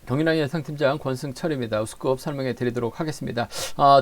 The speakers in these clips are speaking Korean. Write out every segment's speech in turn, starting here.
경인아이 예상팀장 권승철입니다. 우스컵 설명해 드리도록 하겠습니다.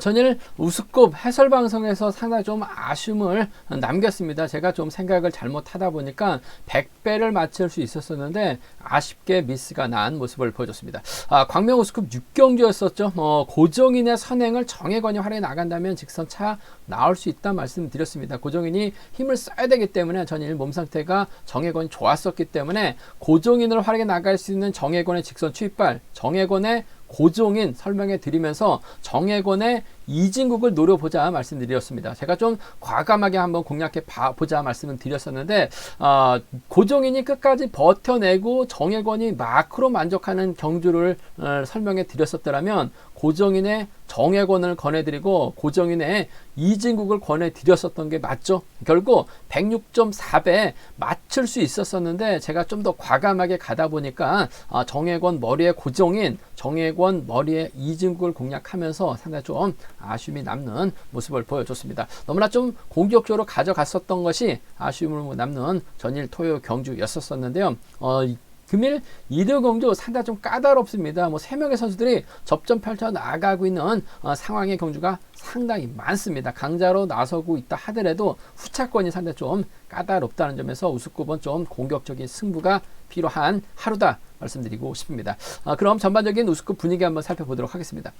전일 우스컵 해설 방송에서 상당히 좀 아쉬움을 남겼습니다. 제가 좀 생각을 잘못하다 보니까 100배를 맞출 수 있었었는데 아쉽게 미스가 난 모습을 보여줬습니다. 광명 우스컵 6경주였었죠. 고정인의 선행을 정혜권이 활용해 나간다면 직선 차 나올 수 있다 말씀드렸습니다. 고정인이 힘을 써야 되기 때문에 전일 몸 상태가 정혜권이 좋았었기 때문에 고정인을 활용해 나갈 수 있는 정혜권의 직선 추입발, 정혜권의 고종인 설명해 드리면서 정혜권의 이진국을 노려보자 말씀드렸습니다. 제가 좀 과감하게 한번 공략해 보자 말씀을 드렸었는데 고종인이 끝까지 버텨내고 정혜권이 마크로 만족하는 경주를 설명해 드렸었더라면 고종인의 정혜권을 권해드리고 고종인의 이진국을 권해드렸었던 게 맞죠. 결국 106.4배 맞출 수 있었었는데 제가 좀 더 과감하게 가다 보니까 정혜권 머리에 고종인, 정혜권 머리에 이진국을 공략하면서 상당히 좀 아쉬움이 남는 모습을 보여줬습니다. 너무나 좀 공격적으로 가져갔었던 것이 아쉬움을 남는 전일 토요 경주였었는데요. 금일 2등 경주 상당히 좀 까다롭습니다. 3명의 선수들이 접전 펼쳐 나가고 있는 상황의 경주가 상당히 많습니다. 강자로 나서고 있다 하더라도 후차권이 상당히 좀 까다롭다는 점에서 우스컵은 좀 공격적인 승부가 필요한 하루다 말씀드리고 싶습니다. 그럼 전반적인 우스컵 분위기 한번 살펴보도록 하겠습니다.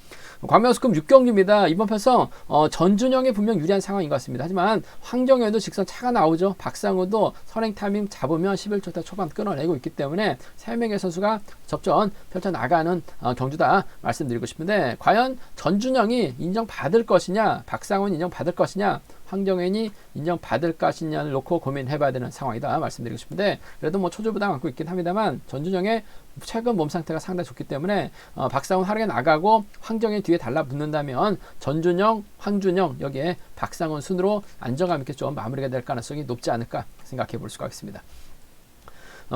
광명 우스컵 6경주입니다. 이번 편성 전준영이 분명 유리한 상황인 것 같습니다. 하지만 황정현도 직선 차가 나오죠. 박상우도 선행 타이밍 잡으면 11초대 초반 끊어내고 있기 때문에 3명의 선수가 접전 펼쳐나가는 경주다 말씀드리고 싶은데 과연 전준영이 인정받을 것이냐, 박상우는 인정받을 것이냐, 황정현이 인정받을 것이냐를 놓고 고민해봐야 되는 상황이다 말씀드리고 싶은데 그래도 초조부담 안고 있긴 합니다만 전준영의 최근 몸 상태가 상당히 좋기 때문에 박상훈 하루에 나가고 황정현 뒤에 달라붙는다면 전준영, 황준영 여기에 박상훈 순으로 안정감 있게 좀 마무리가 될 가능성이 높지 않을까 생각해 볼 수가 있습니다.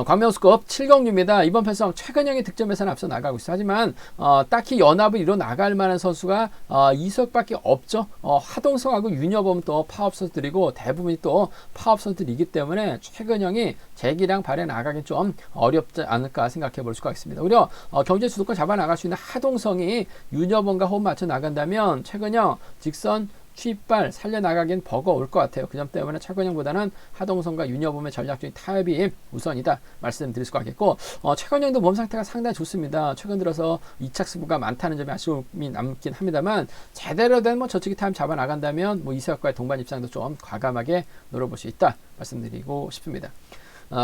광명 우스컵 7경주입니다. 이번 편성 최근영의 득점에서는 앞서 나가고 있어요. 하지만 딱히 연합을 이뤄 나갈 만한 선수가 이석밖에 없죠. 하동석하고 윤여범 또 파업 선수들이고 대부분이 또 파업 선수들이기 때문에 최근영이 재기량 발에 나가기 좀 어렵지 않을까 생각해 볼 수가 있습니다. 오히려 경제 주도권 잡아 나갈 수 있는 하동성이 윤여범과 호흡 맞춰 나간다면 최근영 직선 취입발 살려나가긴 버거울 것 같아요. 그 점 때문에 최건영보다는 하동성과 윤여범의 전략적인 타협이 우선이다 말씀드릴 수가 있겠고 최건영도 몸 상태가 상당히 좋습니다. 최근 들어서 2착 승부가 많다는 점에 아쉬움이 남긴 합니다만 제대로 된 저치기 타임 잡아 나간다면 이세혁과의 동반 입장도 좀 과감하게 노려볼 수 있다 말씀드리고 싶습니다.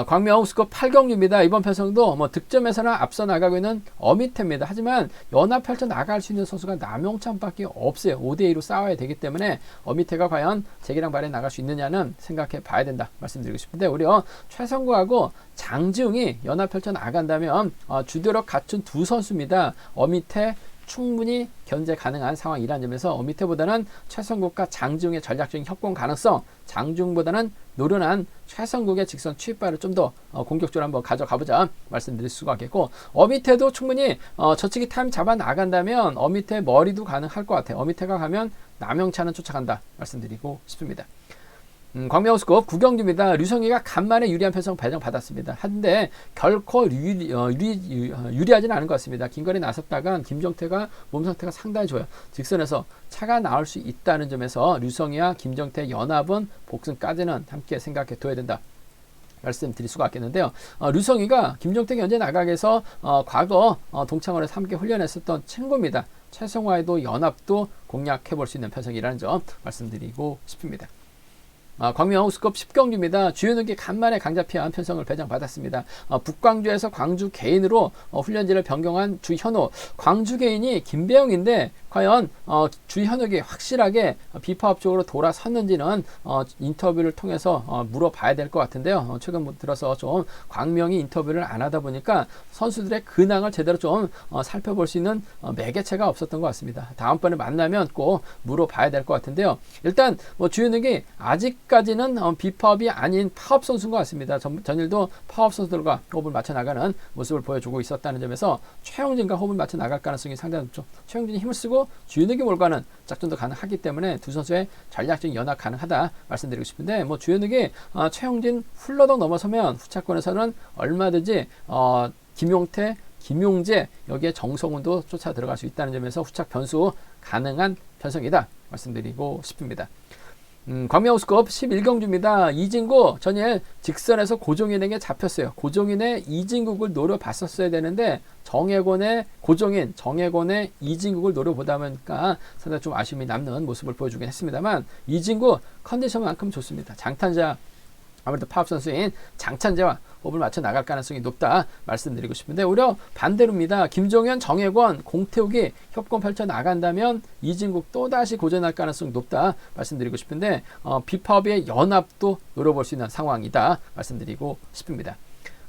광명 우스컵 8경주입니다. 이번 편성도 득점에서는 앞서 나가고 있는 어미태입니다. 하지만 연합 펼쳐 나갈 수 있는 선수가 남용찬밖에 없어요. 5대2로 싸워야 되기 때문에 어미태가 과연 재기량 발에 나갈 수 있느냐는 생각해 봐야 된다 말씀드리고 싶은데 오히려 최성구하고 장지웅이 연합 펼쳐 나간다면 주도력 갖춘 두 선수입니다. 어미태 충분히 견제 가능한 상황이라는 점에서 어미태보다는 최성국과 장지웅의 전략적인 협공 가능성, 장지웅보다는 노련한 최성국의 직선 취입발을 좀 더 공격적으로 한번 가져가보자 말씀드릴 수가 있겠고 어미태도 충분히 저치기 타임 잡아 나간다면 어미태 머리도 가능할 것 같아요. 어미태가 가면 남영찬은 쫓아간다 말씀드리고 싶습니다. 광명 우스컵 9경주입니다. 류성희가 간만에 유리한 편성 배정받았습니다. 한데 결코 유리하지는 않은 것 같습니다. 김건희 나섰다간 김정태가 몸 상태가 상당히 좋아요. 직선에서 차가 나올 수 있다는 점에서 류성희와 김정태 연합은 복승까지는 함께 생각해 둬야 된다 말씀드릴 수가 있겠는데요. 류성희가 김정태 견제 나가게해서 과거 동창원에서 함께 훈련했었던 친구입니다. 최성화에도 연합도 공략해 볼 수 있는 편성이라는 점 말씀드리고 싶습니다. 광명 우스컵 10경주입니다. 주현욱이 간만에 강자피한 편성을 배정받았습니다. 북광주에서 광주 개인으로 훈련지를 변경한 주현욱. 광주 개인이 김배영인데 과연 주현욱이 확실하게 비파업 쪽으로 돌아섰는지는 인터뷰를 통해서 물어봐야 될 것 같은데요. 최근 들어서 좀 광명이 인터뷰를 안 하다 보니까 선수들의 근황을 제대로 좀 살펴볼 수 있는 매개체가 없었던 것 같습니다. 다음번에 만나면 꼭 물어봐야 될 것 같은데요. 일단 주현욱이 아직까지는 비파업이 아닌 파업 선수인 것 같습니다. 전일도 파업 선수들과 호흡을 맞춰 나가는 모습을 보여주고 있었다는 점에서 최영진과 호흡을 맞춰 나갈 가능성이 상당히 높죠. 최영진이 힘을 쓰고 주현욱이 몰과는 작전도 가능하기 때문에 두 선수의 전략적인 연합 가능하다 말씀드리고 싶은데 주현욱이 최영진 훌러덩 넘어서면 후차권에서는 얼마든지 김용태, 김용재, 여기에 정성훈도 쫓아 들어갈 수 있다는 점에서 후착 변수 가능한 편성이다 말씀드리고 싶습니다. 광명우스컵 11경주입니다. 이진구 전일 직선에서 고종인에게 잡혔어요. 고종인의 이진국을 노려봤었어야 되는데 정혜권의 고종인, 정혜권의 이진국을 노려보다 보니까 상당히 좀 아쉬움이 남는 모습을 보여주긴 했습니다만 이진구 컨디션만큼 좋습니다. 장탄자, 아무래도 파업 선수인 장찬재와 호흡을 맞춰 나갈 가능성이 높다 말씀드리고 싶은데 오히려 반대로입니다. 김종현, 정혜권, 공태욱이 협공 펼쳐 나간다면 이진국 또다시 고전할 가능성이 높다 말씀드리고 싶은데 비파업의 연합도 노려볼 수 있는 상황이다 말씀드리고 싶습니다.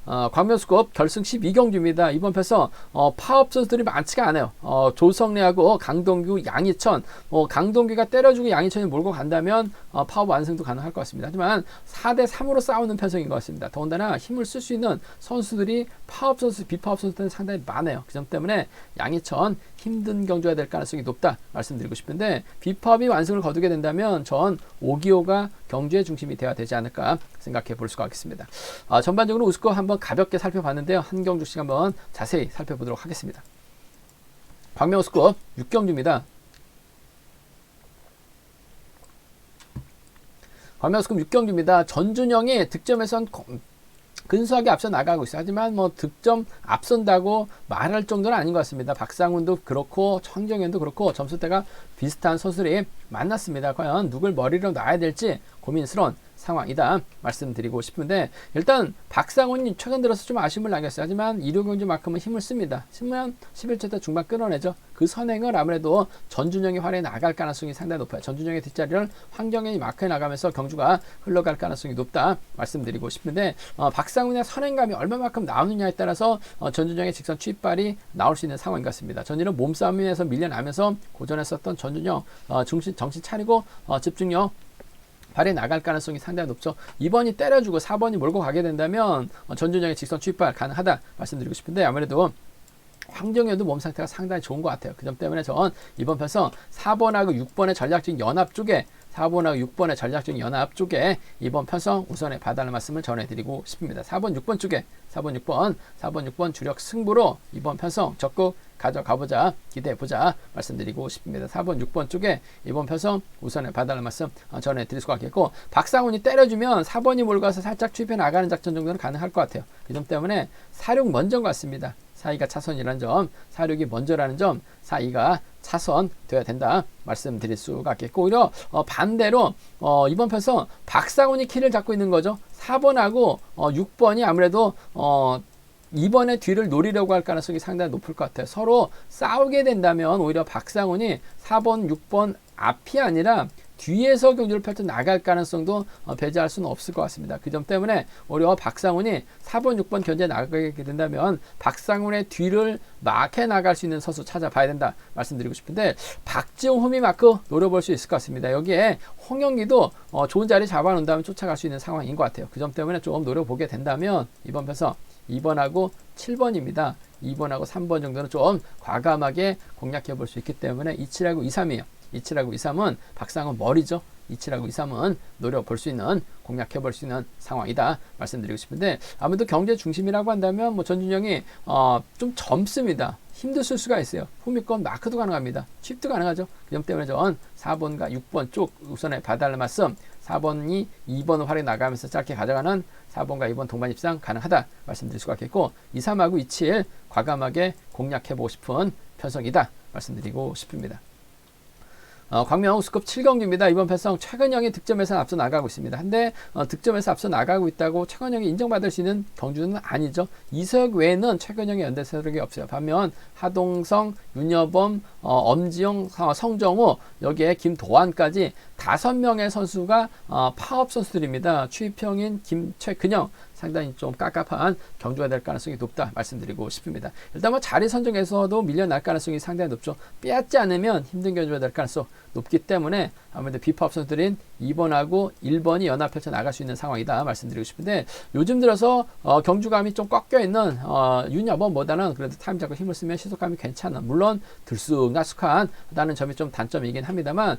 광명우스컵 결승 12경주입니다. 이번 패서 파업 선수들이 많지가 않아요. 조성래하고 강동규, 양희천, 강동규가 때려주고 양희천이 몰고 간다면 파업 완승도 가능할 것 같습니다. 하지만 4대3으로 싸우는 편성인 것 같습니다. 더군다나 힘을 쓸 수 있는 선수들이 파업 선수, 비파업 선수들은 상당히 많아요. 그 점 때문에 양희천 힘든 경주가 될 가능성이 높다 말씀드리고 싶은데 비파업이 완승을 거두게 된다면 전 5기호가 경주의 중심이 되어야 되지 않을까 생각해 볼 수가 있겠습니다. 전반적으로 우스컵 한번 가볍게 살펴봤는데요. 한 경주씩 한번 자세히 살펴보도록 하겠습니다. 광명우스컵 6경주입니다. 광명우스컵 6경주입니다. 전준영이 득점에선 근소하게 앞서 나가고 있어요. 하지만 뭐 득점 앞선다고 말할 정도는 아닌 것 같습니다. 박상훈도 그렇고 청정현도 그렇고 점수대가 비슷한 선수들이 만났습니다. 과연 누굴 머리로 놔야 될지 고민스러운 상황이다 말씀드리고 싶은데 일단 박상훈이 최근 들어서 좀 아쉬움을 남겼어요. 하지만 1호 경주만큼은 힘을 씁니다. 쓰면 11초 중반 끊어내죠. 그 선행을 아무래도 전준영이 활에 나갈 가능성이 상당히 높아요. 전준영의 뒷자리를 황경현이 마크해 나가면서 경주가 흘러갈 가능성이 높다 말씀드리고 싶은데 박상훈의 선행감이 얼마만큼 나오느냐에 따라서 전준영의 직선 취입발이 나올 수 있는 상황인 것 같습니다. 전일은 몸싸움에서 밀려나면서 고전했었던 전준영 정신 차리고 집중력 발에 나갈 가능성이 상당히 높죠. 2번이 때려주고 4번이 몰고 가게 된다면 전준영의 직선 취입발 가능하다 말씀드리고 싶은데 아무래도 황정현도 몸 상태가 상당히 좋은 것 같아요. 그 점 때문에 전 이번 편서 4번하고 6번의 전략적인 연합 쪽에 4번하고 6번의 전략적인 연합 쪽에 이번 편성 우선에 봐달라는 말씀을 전해드리고 싶습니다. 4번, 6번 쪽에 4번, 6번 주력 승부로 이번 편성 적극 가져가보자, 기대해보자 말씀드리고 싶습니다. 4번, 6번 쪽에 이번 편성 우선에 봐달라는 말씀 전해드릴 수가 있겠고 박상훈이 때려주면 4번이 몰고가서 살짝 추입해 나가는 작전 정도는 가능할 것 같아요. 그 점 때문에 4, 6 먼저인 것 같습니다. 4, 2가 차선이라는 점, 4, 6이 먼저라는 점, 4, 2가 차선 되어야 된다 말씀드릴 수가 있겠고 오히려 반대로 이번 편성 박상훈이 키를 잡고 있는 거죠. 4번하고 6번이 아무래도 2번의 뒤를 노리려고 할 가능성이 상당히 높을 것 같아요. 서로 싸우게 된다면 오히려 박상훈이 4번, 6번 앞이 아니라 뒤에서 경주를 펼쳐 나갈 가능성도 배제할 수는 없을 것 같습니다. 그 점 때문에 오히려 박상훈이 4번, 6번 견제에 나가게 된다면 박상훈의 뒤를 막해 나갈 수 있는 선수 찾아봐야 된다 말씀드리고 싶은데 박지용, 호미 마크 노려볼 수 있을 것 같습니다. 여기에 홍영기도 좋은 자리 잡아놓은 다음에 쫓아갈 수 있는 상황인 것 같아요. 그 점 때문에 좀 노려보게 된다면 이번 편서 2번하고 7번입니다. 2번하고 3번 정도는 좀 과감하게 공략해 볼 수 있기 때문에 27하고 23이에요. 27하고 23은 박상훈 머리죠. 27하고 23은 노려볼 수 있는 공략해 볼 수 있는 상황이다 말씀드리고 싶은데 아무래도 경제 중심이라고 한다면 뭐 전준영이 좀 젊습니다. 힘도 쓸 수가 있어요. 후미권 마크도 가능합니다. 칩도 가능하죠. 그 점 때문에 전 4번과 6번 쪽 우선에 봐달라는 말씀 4번이 2번 활에 나가면서 짧게 가져가는 4번과 2번 동반 입상 가능하다 말씀드릴 수가 있겠고 2, 3하고 2, 7 과감하게 공략해보고 싶은 편성이다 말씀드리고 싶습니다. 광명우스컵 7경기입니다. 이번 편성 최근영이 득점에서 앞서 나가고 있습니다. 한데 득점에서 앞서 나가고 있다고 최근영이 인정받을 수 있는 경주는 아니죠. 이석 외에는 최근영의 연대 세력이 없어요. 반면 하동성, 윤여범, 엄지용, 성정호 여기에 김도환까지 5명의 선수가 파업 선수들입니다. 추입형인 최근영 상당히 좀 깝깝한 경주가 될 가능성이 높다 말씀드리고 싶습니다. 일단 뭐 자리 선정에서도 밀려날 가능성이 상당히 높죠. 빼앗지 않으면 힘든 경주가 될 가능성 높기 때문에 아무래도 비파업 선수들인 2번하고 1번이 연합 펼쳐 나갈 수 있는 상황이다 말씀드리고 싶은데 요즘 들어서 경주감이 좀 꺾여 있는 윤여범보다는 그래도 타임 잡고 힘을 쓰면 시속감이 괜찮은 물론 들쑥날쑥하다는 점이 좀 단점이긴 합니다만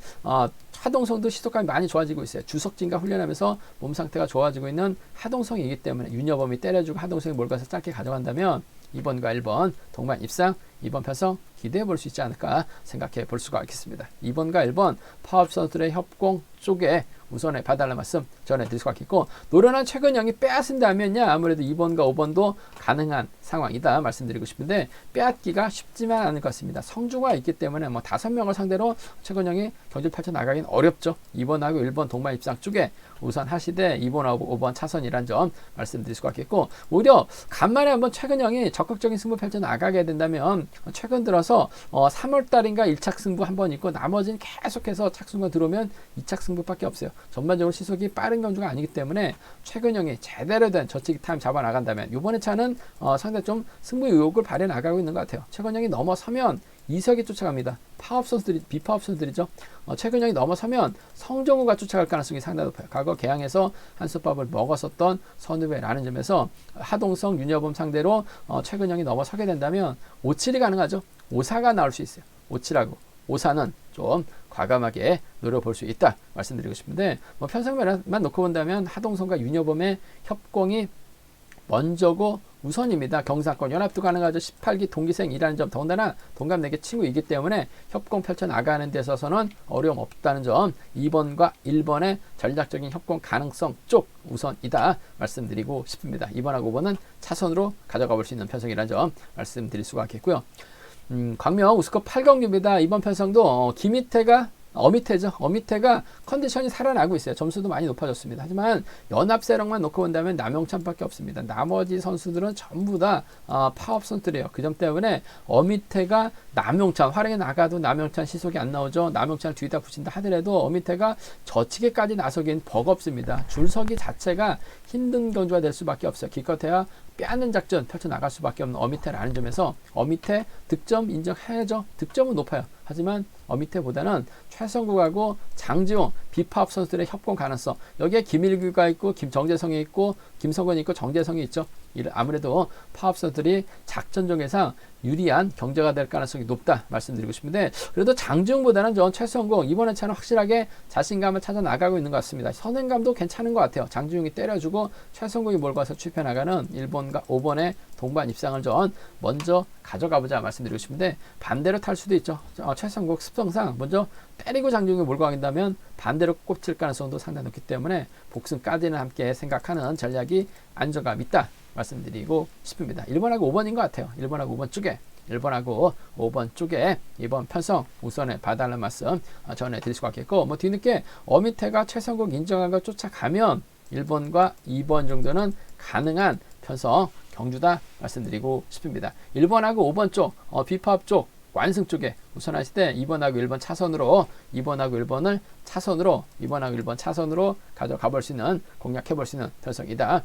하동성도 시속감이 많이 좋아지고 있어요. 주석진과 훈련하면서 몸 상태가 좋아지고 있는 하동성이기 때문에 윤여범이 때려주고 하동성이 몰가서 짧게 가져간다면 2번과 1번 동반 입상, 2번 편성 기대해 볼 수 있지 않을까 생각해 볼 수가 있겠습니다. 2번과 1번 파업 선수들의 협공 쪽에 우선에 봐달라는 말씀 전해드릴 수가 있겠고, 노련한 최근영이 빼앗은다면야 아무래도 2번과 5번도 가능한 상황이다 말씀드리고 싶은데, 빼앗기가 쉽지만 않을 것 같습니다. 성주가 있기 때문에 뭐 5명을 상대로 최근영이 경기를 펼쳐나가긴 어렵죠. 2번하고 1번 동반 입상 쪽에 우선 하시되 2번하고 5번 차선이란 점 말씀드릴 수가 있겠고, 오히려 간만에 한번 최근영이 적극적인 승부 펼쳐나가게 된다면 최근 들어서 3월달인가 1착 승부 한번 있고 나머지는 계속해서 착승만 들어오면 2착 승부밖에 없어요. 전반적으로 시속이 빠른 경주가 아니기 때문에 최근영이 제대로 된 저치기 타임 잡아 나간다면 이번에 차는 상당히 좀 승부 의욕을 발휘해 나가고 있는 것 같아요. 최근영이 넘어서면 이석이 쫓아갑니다. 파업 선수들이 비파업 선수들이죠. 최근영이 넘어서면 성정우가 쫓아갈 가능성이 상당히 높아요. 과거 개항에서 한솥밥을 먹었었던 선후배라는 점에서 하동성, 윤여범 상대로 최근영이 넘어서게 된다면 5-7이 가능하죠. 5-4가 나올 수 있어요. 5-7하고 5-4는 좀 과감하게 노려볼 수 있다 말씀드리고 싶은데, 뭐 편성만 놓고 본다면 하동성과 윤여범의 협공이 먼저고 우선입니다. 경사권 연합도 가능하죠. 18기 동기생이라는 점, 더군다나 동갑 4개 친구이기 때문에 협공 펼쳐나가는 데 있어서는 어려움 없다는 점, 2번과 1번의 전략적인 협공 가능성 쪽 우선이다 말씀드리고 싶습니다. 2번하고 5번은 차선으로 가져가 볼 수 있는 편성이라는 점 말씀드릴 수가 있겠고요. 광명 우스컵 8경기입니다. 이번 편성도 어미태가 컨디션이 살아나고 있어요. 점수도 많이 높아졌습니다. 하지만 연합세력만 놓고 본다면 남영찬밖에 없습니다. 나머지 선수들은 전부 다 파업 선수들이에요. 그 점 때문에 어미태가 남영찬, 활약에 나가도 남영찬 시속이 안 나오죠. 남영찬을 뒤에다 붙인다 하더라도 어미태가 저치기까지 나서기엔 버겁습니다. 줄서기 자체가 힘든 경주가 될 수밖에 없어요. 기껏해야 빼앗는 작전 펼쳐나갈 수밖에 없는 어미태라는 점에서 어미태 득점 인정해야죠. 득점은 높아요. 하지만 어미태보다는 최성국하고 장지용 비파업 선수들의 협공 가능성, 여기에 김일규가 있고 김정재성이 있고 김성근이 있고 정재성이 있죠. 아무래도 파업 선수들이 작전적에서 유리한 경제가 될 가능성이 높다 말씀드리고 싶은데, 그래도 장지용보다는 전 최성국 이번에 차는 확실하게 자신감을 찾아 나가고 있는 것 같습니다. 선행감도 괜찮은 것 같아요. 장지용이 때려주고 최성국이 몰고 와서 출패나가는 1번과 5번의 동반 입상을 전 먼저 가져가보자 말씀드리고 싶은데, 반대로 탈 수도 있죠. 최성국 습성상 먼저 때리고 장지용이 몰고 가긴다면 반대로 꼽힐 가능성도 상당히 높기 때문에 복승까지는 함께 생각하는 전략이 안정감 있다 말씀드리고 싶습니다. 1번하고 5번인 것 같아요. 1번하고 5번 쪽에 이번 편성 우선에 봐달라는 말씀 전해드릴 수가 있겠고, 뭐 뒤늦게 어미태가 최성국 인정한 걸 쫓아가면 1번과 2번 정도는 가능한 편성 경주다 말씀드리고 싶습니다. 1번하고 5번 쪽 비파업 쪽 완승 쪽에 우선 하실 때 2번하고 1번 차선으로 2번하고 1번 차선으로 가져가 볼 수 있는, 공략해 볼 수 있는 편성이다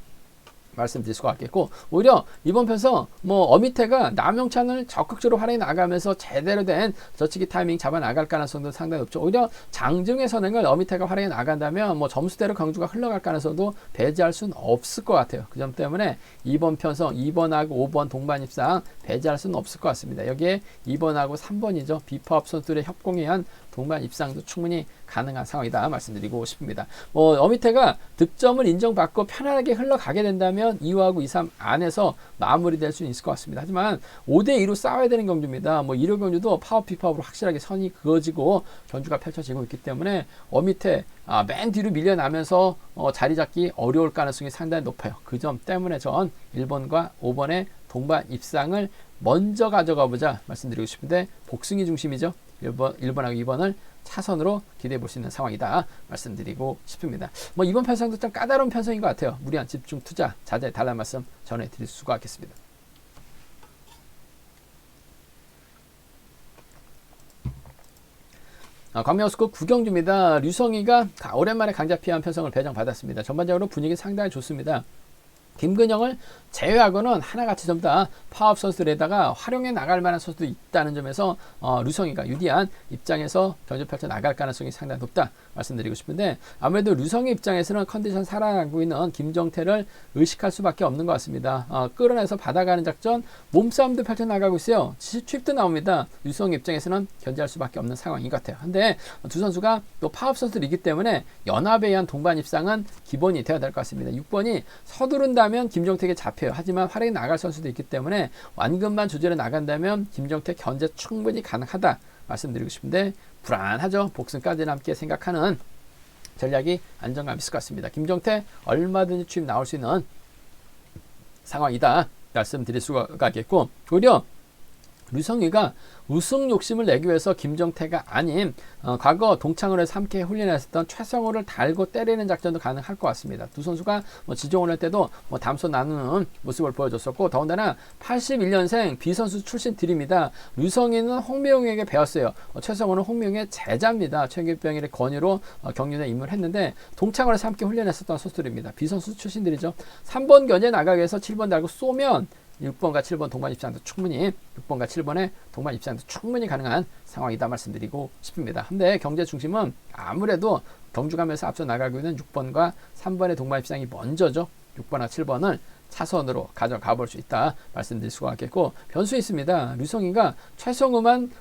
말씀드릴 수가 있겠고, 오히려 이번 편성 어미태가 남영찬을 적극적으로 활용해 나가면서 제대로 된 저치기 타이밍 잡아 나갈 가능성도 상당히 높죠. 오히려 장중의 선행을 어미태가 활용해 나간다면 점수대로 경주가 흘러갈 가능성도 배제할 수는 없을 것 같아요. 그 점 때문에 이번 편성 2번하고 5번 동반 입상 배제할 수는 없을 것 같습니다. 여기에 2번하고 3번이죠. 비파업 선수들의 협공에 의한 동반 입상도 충분히 가능한 상황이다 말씀드리고 싶습니다. 어미태가 득점을 인정받고 편안하게 흘러가게 된다면 2호하고 2, 3 안에서 마무리될 수 있을 것 같습니다. 하지만 5대2로 싸워야 되는 경주입니다. 일요 경주도 파업 비파업으로 확실하게 선이 그어지고 경주가 펼쳐지고 있기 때문에 어미태 맨 뒤로 밀려나면서 자리 잡기 어려울 가능성이 상당히 높아요. 그 점 때문에 전 1번과 5번의 동반 입상을 먼저 가져가 보자 말씀드리고 싶은데, 복승이 중심이죠. 1번하고 2번을 차선으로 기대해 볼 수 있는 상황이다 말씀드리고 싶습니다. 이번 편성도 좀 까다로운 편성인 것 같아요. 무리한 집중 투자 자제 달라는 말씀 전해드릴 수가 있겠습니다. 광명스컵 9경주입니다. 류성희가 오랜만에 강자피한 편성을 배정받았습니다. 전반적으로 분위기 상당히 좋습니다. 김근영을 제외하고는 하나같이 전부 다 파업 선수들에다가 활용해 나갈 만한 선수도 있다는 점에서 류성희가 유리한 입장에서 경주 펼쳐 나갈 가능성이 상당히 높다 말씀드리고 싶은데, 아무래도 류성희 입장에서는 컨디션 살아나고 있는 김정태를 의식할 수밖에 없는 것 같습니다. 끌어내서 받아가는 작전, 몸싸움도 펼쳐 나가고 있어요. 투입도 나옵니다. 류성희 입장에서는 견제할 수밖에 없는 상황인 것 같아요. 근데 두 선수가 또 파업 선수들이기 때문에 연합에 의한 동반 입상은 기본이 되어야 될 것 같습니다. 6번이 서두른다면 가면 김종택이 잡혀요. 하지만 활약이 나갈 선수도 있기 때문에 완금만 조절해 나간다면 김종택 견제 충분히 가능하다 말씀드리고 싶은데 불안하죠. 복승까지는 함께 생각하는 전략이 안정감 있을 것 같습니다. 김종택 얼마든지 추입 나올 수 있는 상황이다 말씀드릴 수가 있겠고, 오히려 류성희가 우승 욕심을 내기 위해서 김종태가 아닌 과거 동창을 해서 함께 훈련했었던 최성호를 달고 때리는 작전도 가능할 것 같습니다. 두 선수가 지종을 할 때도 담소 나누는 모습을 보여줬었고, 더군다나 81년생 B선수 출신들입니다. 류성희는 홍명에게 배웠어요. 최성호는 홍명의 제자입니다. 최규병의 권유로 경륜에 입문을 했는데 동창을 해서 함께 훈련했었던 선수들입니다. B선수 출신들이죠. 3번 견제 나가기 위해서 7번 달고 쏘면 6번과 7번 동반 입상도 충분히 6번과 7번의 동반 입상도 충분히 가능한 상황이다 말씀드리고 싶습니다. 근데 경제 중심은 아무래도 경주 가면서 앞서 나가고 있는 6번과 3번의 동반 입상이 먼저죠. 6번과 7번을 차선으로 가져가 볼 수 있다 말씀드릴 수가 있겠고, 변수 있습니다. 류성희가 최성우만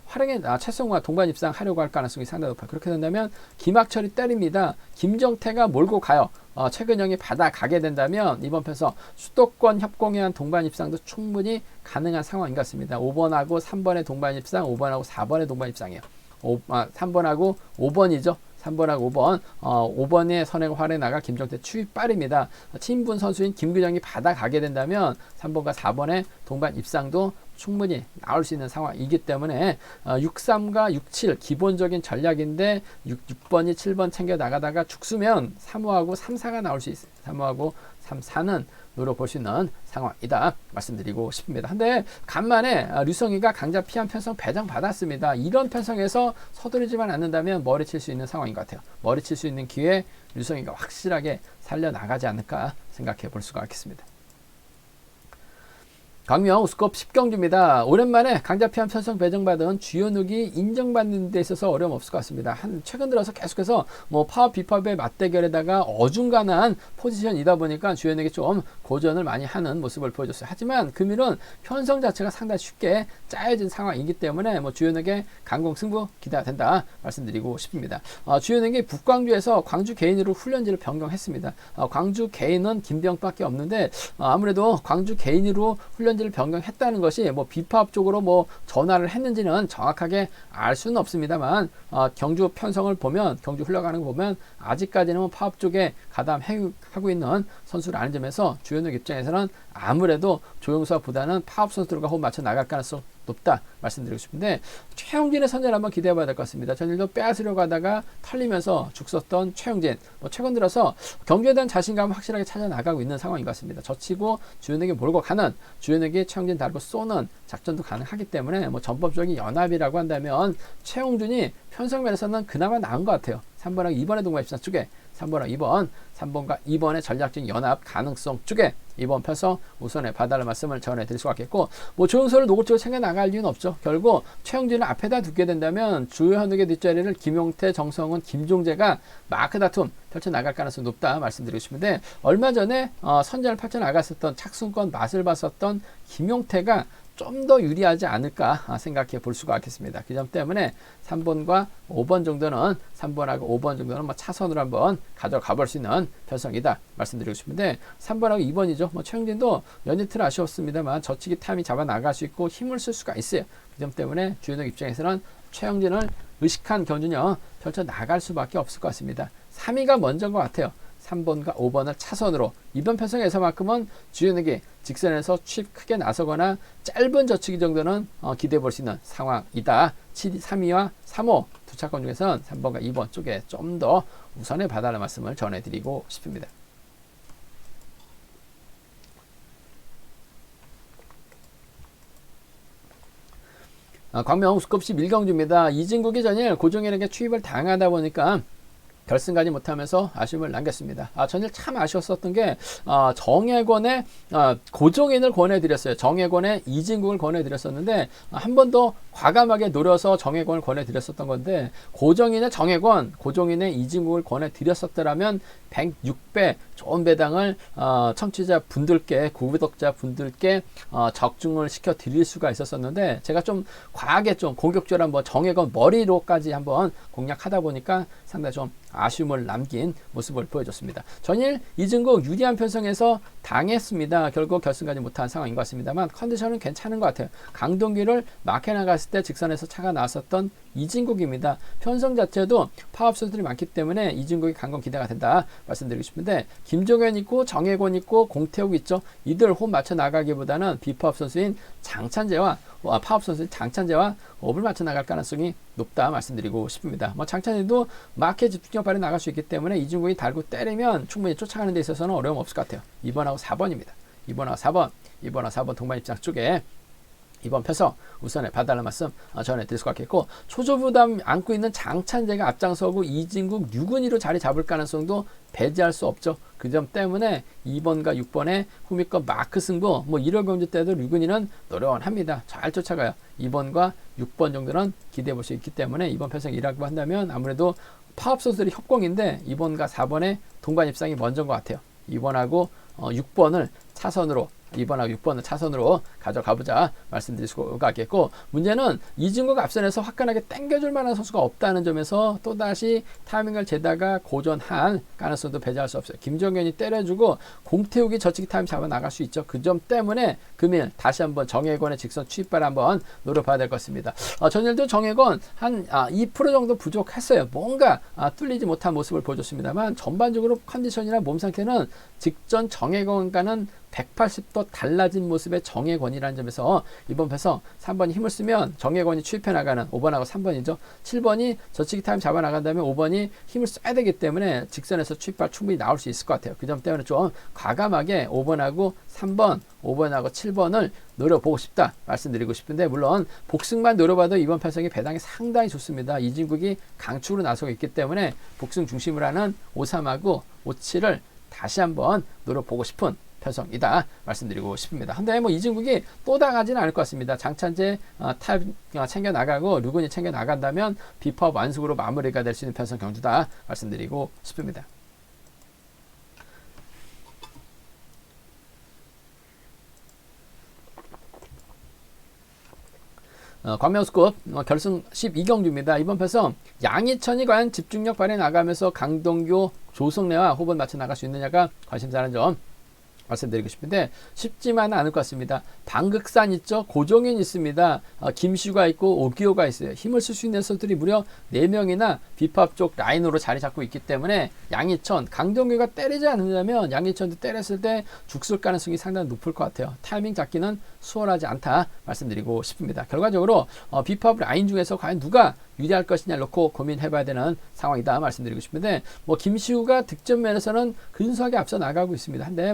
최성우와 동반 입상하려고 할 가능성이 상당히 높아요. 그렇게 된다면 김학철이 때립니다. 김정태가 몰고 가요. 최근영이 받아가게 된다면 이번 편에서 수도권 협공에 의한 동반 입상도 충분히 가능한 상황인 것 같습니다. 5번하고 3번의 동반 입상, 5번하고 4번의 동반 입상이에요. 3번하고 5번이죠. 3번하고 5번, 5번의 선행 활에 나가 김정태 추입 빠릅니다. 친분 선수인 김근영이 받아가게 된다면 3번과 4번의 동반 입상도 충분히 나올 수 있는 상황이기 때문에 6-3과 6-7 기본적인 전략인데 6번이 7번 챙겨 나가다가 죽수면 3호하고 3-4가 나올 수 있어요. 3호하고 3-4는 노려볼 수 있는 상황이다 말씀드리고 싶습니다. 근데 간만에 류성희가 강자 피한 편성 배정받았습니다. 이런 편성에서 서두르지만 않는다면 머리칠 수 있는 상황인 것 같아요. 머리칠 수 있는 기회 류성희가 확실하게 살려나가지 않을까 생각해 볼 수가 있겠습니다. 광명 우스컵 10경주입니다. 오랜만에 강자 피한 편성 배정받은 주현욱이 인정받는 데 있어서 어려움 없을 것 같습니다. 최근 들어서 계속해서 파업 비팝의 맞대결에다가 어중간한 포지션이다 보니까 주현욱이 좀 고전을 많이 하는 모습을 보여줬어요. 하지만 금일은 편성 자체가 상당히 쉽게 짜여진 상황이기 때문에 주현욱의 강공 승부 기대가 된다 말씀드리고 싶습니다. 주현욱이 북광주에서 광주 개인으로 훈련지를 변경했습니다. 광주 개인은 김병밖에 없는데 아무래도 광주 개인으로 훈련지를 변경했다는 것이 비파업 쪽으로 전화를 했는지는 정확하게 알 수는 없습니다만 경주 편성을 보면, 경주 흘러가는 거 보면 아직까지는 파업 쪽에 가담하고 있는 선수라는 점에서 주현욱 입장에서는 아무래도 조용수보다는 파업 선수들과 호흡 맞춰 나갈 가능성 높다 말씀드리고 싶은데, 최용진의 선전을 한번 기대해 봐야 될 것 같습니다. 전일도 빼앗으려고 하다가 털리면서 죽었던 최용진, 최근 들어서 경주에 대한 자신감을 확실하게 찾아 나가고 있는 상황인 것 같습니다. 젖히고 주현욱이 몰고 가는, 주현욱이 최용진 달고 쏘는 작전도 가능하기 때문에 전법적인 연합이라고 한다면 최용준이 편성면에서는 그나마 나은 것 같아요. 3번하고 2번의 동반 입상 쪽에 3번하고 2번, 3번과 2번의 전략적인 연합 가능성 쪽에 이번 편성 우선에 봐달라는 말씀을 전해드릴 수가 있겠고, 조용서를 노골적으로 챙겨 나갈 이유는 없죠. 결국 최영진을 앞에다 두게 된다면 주현욱의 뒷자리를 김용태, 정성훈, 김종재가 마크 다툼 펼쳐나갈 가능성이 높다 말씀드리고 싶은데, 얼마 전에 선전을 펼쳐나갔었던 착순권 맛을 봤었던 김용태가 좀 더 유리하지 않을까 생각해 볼 수가 있겠습니다. 그 점 때문에 3번과 5번 정도는 3번하고 5번 정도는 차선으로 한번 가져가 볼 수 있는 편성이다 말씀드리고 싶은데, 3번하고 2번이죠. 최영진도 연이틀 아쉬웠습니다만 저치기 타임이 잡아 나갈 수 있고 힘을 쓸 수가 있어요. 그 점 때문에 주현욱 입장에서는 최영진을 의식한 견준형 펼쳐 나갈 수밖에 없을 것 같습니다. 3위가 먼저인 것 같아요. 3번과 5번을 차선으로 이번 편성에서만큼은 주현욱이 직선에서 취입 크게 나서거나 짧은 저치기 정도는 기대해 볼 수 있는 상황이다. 3위와 3호 두 차권 중에서는 3번과 2번 쪽에 좀 더 우선에 봐달라는 말씀을 전해드리고 싶습니다. 광명 우스컵 11경주입니다. 이진국이 전일 고종현에게 추입을 당하다 보니까 결승 가지 못하면서 아쉬움을 남겼습니다. 전일 참 아쉬웠었던 게 정혜권의 고종인을 권해드렸어요. 정혜권의 이진국을 권해드렸었는데 한 번 더 과감하게 노려서 정혜권을 권해드렸었던 건데, 고종인의 정혜권, 고종인의 이진국을 권해드렸었더라면 106배 좋은 배당을 청취자 분들께, 구독자 분들께 적중을 시켜 드릴 수가 있었었는데, 제가 좀 과하게 좀 공격적으로 한번 정혜권 머리로까지 한번 공략하다 보니까 상당히 좀 아쉬움을 남긴 모습을 보여줬습니다. 전일 이진국 유리한 편성에서 당했습니다. 결국 결승 가지 못한 상황인 것 같습니다만 컨디션은 괜찮은 것 같아요. 강동규를 막혀 나갔을 때 직선에서 차가 나왔었던 이진국입니다. 편성 자체도 파업 선수들이 많기 때문에 이진국이 강건 기대가 된다 말씀드리고 싶은데, 김종현 있고 정혜권 있고 공태욱 있죠. 이들 호흡 맞춰 나가기보다는 비파업 선수인 장찬재와 파업 선수인 장찬재와 호흡을 맞춰 나갈 가능성이 높다 말씀드리고 싶습니다. 장찬재도 마켓 집중력 발휘 나갈 수 있기 때문에 이진국이 달고 때리면 충분히 쫓아가는 데 있어서는 어려움 없을 것 같아요. 2번하고 4번입니다. 2번하고 4번 동반 입장 쪽에 이번 편성 우선에 봐달라는 말씀 전해드릴 수 있겠고, 초조부담 안고 있는 장찬재가 앞장서고 이진국, 류근희로 자리 잡을 가능성도 배제할 수 없죠. 그 점 때문에 2번과 6번의 후미권 마크 승부, 1월 경주 때도 류근희는 노련합니다. 잘 쫓아가요. 2번과 6번 정도는 기대해 볼 수 있기 때문에 이번 편성 1라고 한다면 아무래도 파업 선수들이 협공인데 2번과 4번의 동반 입상이 먼저인 것 같아요. 2번하고 6번을 차선으로 2번하고 6번을 차선으로 가져가보자 말씀드릴 수가 있겠고, 문제는 이진국 앞선에서 화끈하게 땡겨줄 만한 선수가 없다는 점에서 또다시 타이밍을 재다가 고전한 가능성도 배제할 수 없어요. 김정현이 때려주고 공태욱이 저치기 타임 잡아 나갈 수 있죠. 그 점 때문에 금일 다시 한번 정혜권의 직선 추입발 한번 노려봐야 될 것 같습니다. 전일도 정혜권 한 2% 정도 부족했어요. 뭔가 뚫리지 못한 모습을 보여줬습니다만 전반적으로 컨디션이나 몸 상태는 직전 정혜권과는 180도 달라진 모습의 정혜권이라는 점에서 이번 편성 3번이 힘을 쓰면 정혜권이 추입해 나가는 5번하고 3번이죠. 7번이 저치기 타임 잡아 나간다면 5번이 힘을 써야 되기 때문에 직선에서 추입발 충분히 나올 수 있을 것 같아요. 그 점 때문에 좀 과감하게 5번하고 3번, 5번하고 7번을 노려보고 싶다 말씀드리고 싶은데, 물론 복승만 노려봐도 이번 편성이 배당이 상당히 좋습니다. 이진국이 강축으로 나서고 있기 때문에 복승 중심으로 하는 5-3하고 5-7을 다시 한번 노려보고 싶은 편성이다 말씀드리고 싶습니다. 근데 이진국이 또 당하지는 않을 것 같습니다. 장찬재 타입 챙겨 나가고 류근이 챙겨 나간다면 비파업 완숙으로 마무리가 될 수 있는 편성 경주다 말씀드리고 싶습니다. 광명스급 결승 12경주입니다. 이번 편성 양희천이 과연 집중력 발휘 나가면서 강동규, 조성래와 호흡을 맞춰 나갈 수 있느냐가 관심사라는 점 말씀드리고 싶은데, 쉽지만은 않을 것 같습니다. 방극산 있죠. 고종현 있습니다. 김슈가 있고 오기호가 있어요. 힘을 쓸 수 있는 선수들이 무려 4명이나 비팝 쪽 라인으로 자리 잡고 있기 때문에 양희천, 강동규가 때리지 않는다면 양희천도 때렸을 때 죽을 가능성이 상당히 높을 것 같아요. 타이밍 잡기는 수월하지 않다 말씀드리고 싶습니다. 결과적으로 비팝 라인 중에서 과연 누가 유리할 것이냐 놓고 고민해봐야 되는 상황이다 말씀드리고 싶은데, 김시우가 득점 면에서는 근소하게 앞서 나가고 있습니다. 근데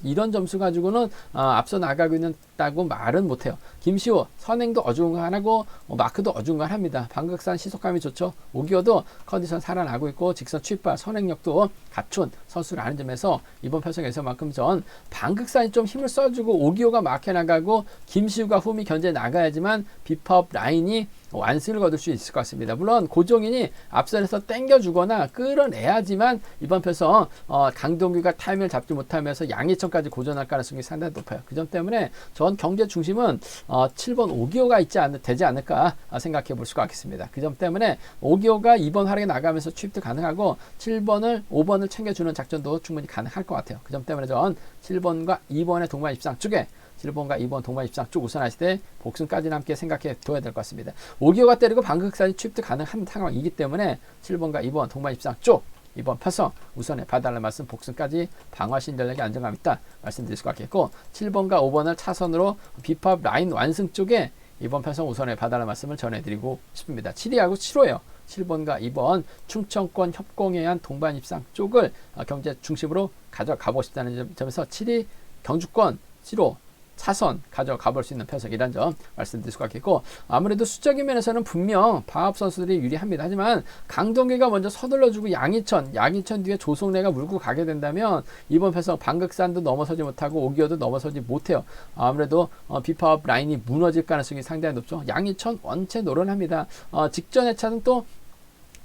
이런 점수 가지고는 앞서 나가고 있다고 말은 못해요. 김시우 선행도 어중간하고 마크도 어중간합니다. 방극산 시속감이 좋죠. 오기어도 컨디션 살아나고 있고 직선 취입발 선행력도 갖춘 선수라는 점에서 이번 편성에서만큼 전 방극산이 좀 힘을 써주고 오기어가 막혀 나가고 김시우가 홈이 견제 나가야지만 비파업 라인이 완승을 거둘 수 있을 것 같습니다. 물론 고종인이 앞선에서 땡겨주거나 끌어내야지만 이번 편성 강동규가 타이밍을 잡지 못하면서 양희천까지 고전할 가능성이 상당히 높아요. 그 점 때문에 전 경제 중심은 7번 오기호가 되지 않을까 생각해 볼 수가 있겠습니다. 그 점 때문에 오기호가 2번 활약에 나가면서 취입도 가능하고 5번을 챙겨주는 작전도 충분히 가능할 것 같아요. 그 점 때문에 전 7번과 2번의 동반 입상 쪽에 7번과 2번 동반 입상 쪽 우선하실 때 복승까지는 함께 생각해 둬야 될 것 같습니다. 오기호가 때리고 방극산이 취입도 가능한 상황이기 때문에 7번과 2번 동반 입상 쪽 이번 편성 우선에 봐달라는 말씀, 복승까지 방어하신 전략에 안정감 있다 말씀드릴 수가 있겠고, 7번과 5번을 차선으로 비팝 라인 완승 쪽에 이번 편성 우선에 봐달라는 말씀을 전해드리고 싶습니다. 7위하고 7호예요. 7번과 2번 충청권 협공에 의한 동반 입상 쪽을 경제 중심으로 가져가고 싶다는 점에서 7위 경주권 7호 차선 가져가 볼 수 있는 편성이라는 점 말씀드릴 수가 있겠고, 아무래도 수적인 면에서는 분명 파업 선수들이 유리합니다. 하지만 강동규가 먼저 서둘러주고 양희천 뒤에 조성래가 물고 가게 된다면 이번 편성 방극산도 넘어서지 못하고 오기어도 넘어서지 못해요. 아무래도 비파업 라인이 무너질 가능성이 상당히 높죠. 양희천 원체 노련합니다. 직전의 차는 또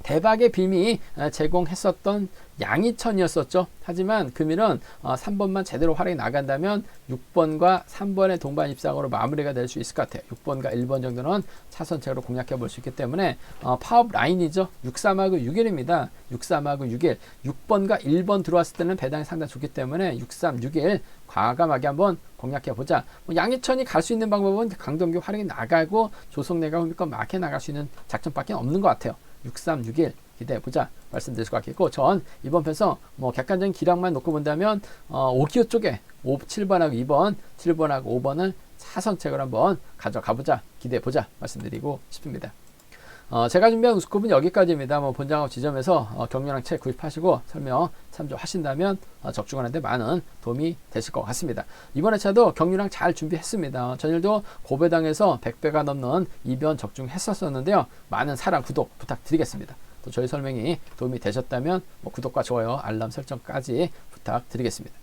대박의 빔이 제공했었던 양희천이었었죠. 하지만 금일은 3번만 제대로 활약이 나간다면 6번과 3번의 동반 입상으로 마무리가 될 수 있을 것 같아요. 6번과 1번 정도는 차선책으로 공략해 볼 수 있기 때문에 파업 라인이죠. 63하고 6일입니다. 63하고 6일 6번과 1번 들어왔을 때는 배당이 상당히 좋기 때문에 63, 6일 과감하게 한번 공략해 보자. 양희천이 갈 수 있는 방법은 강동규 활약이 나가고 조성래가 홈이건 마켓 나갈 수 있는 작전밖에 없는 것 같아요. 63, 6일 기대해보자 말씀드릴 수 같겠고, 전 이번 편에서 객관적인 기량만 놓고 본다면 5기호 쪽에 7번하고 2번, 7번하고 5번을 차선책으로 한번 가져가보자, 기대해보자 말씀드리고 싶습니다. 제가 준비한 우스컵은 여기까지입니다. 본장하고 지점에서 경륜랑 책 구입하시고 설명 참조하신다면 적중하는데 많은 도움이 되실 것 같습니다. 이번 회차도 경륜랑 잘 준비했습니다. 전일도 고배당에서 100배가 넘는 이변 적중했었는데요. 많은 사랑, 구독 부탁드리겠습니다. 또 저희 설명이 도움이 되셨다면 구독과 좋아요, 알람 설정까지 부탁드리겠습니다.